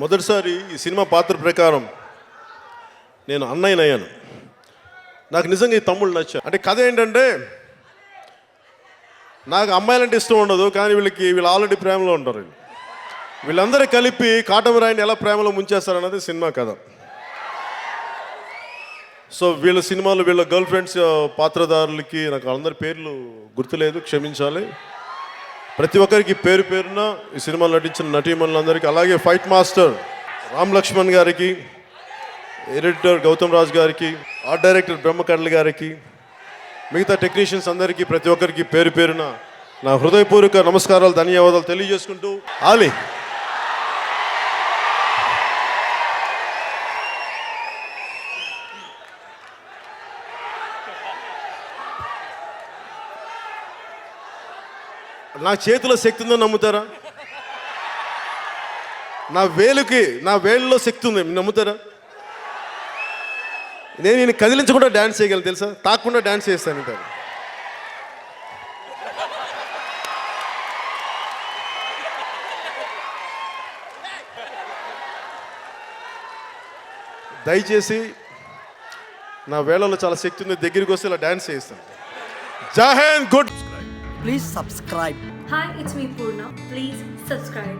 మొదటిసారి ఈ సినిమా పాత్ర ప్రకారం నేను అన్నయ్యనయ్యాను. నాకు నిజంగా ఈ తమ్ముళ్ళు నచ్చారు. అంటే కథ ఏంటంటే, నాకు అమ్మాయిలంటే ఇష్టం ఉండదు, కానీ వీళ్ళు ఆల్రెడీ ప్రేమలో ఉంటారు. వీళ్ళందరూ కలిపి కాటమరాయిని ఎలా ప్రేమలో ముంచేస్తారన్నది సినిమా కథ. సో వీళ్ళ సినిమాలో వీళ్ళ గర్ల్ ఫ్రెండ్స్ పాత్రధారులకి నాకు అందరి పేర్లు గుర్తులేదు, క్షమించాలి. ప్రతి ఒక్కరికి పేరు పేరున ఈ సినిమాలో నటించిన నటీమణులందరికీ, అలాగే ఫైట్ మాస్టర్ రామ్ లక్ష్మణ్ గారికి, ఎడిటర్ గౌతమ్ రాజ్ గారికి, ఆర్ట్ డైరెక్టర్ బ్రహ్మకడలి గారికి, మిగతా టెక్నీషియన్స్ అందరికీ ప్రతి ఒక్కరికి పేరు పేరున నా హృదయపూర్వక నమస్కారాలు, ధన్యవాదాలు తెలియజేసుకుంటూ, ఆలి నా చేతిలో శక్తి ఉందని నమ్ముతారా? నా వేళ్ళలో శక్తి ఉంది, నమ్ముతారా? నేను కదిలించకుండా డ్యాన్స్ చేయగలను తెలుసా, తాకుండా డ్యాన్స్ చేస్తానంటారు. దయచేసి నా వేళలో చాలా శక్తి ఉంది, దగ్గరికి వస్తే ఇలా డ్యాన్స్ చేస్తాను. జై Hind. Good. Please subscribe. Hi, it's me Purna. Please subscribe.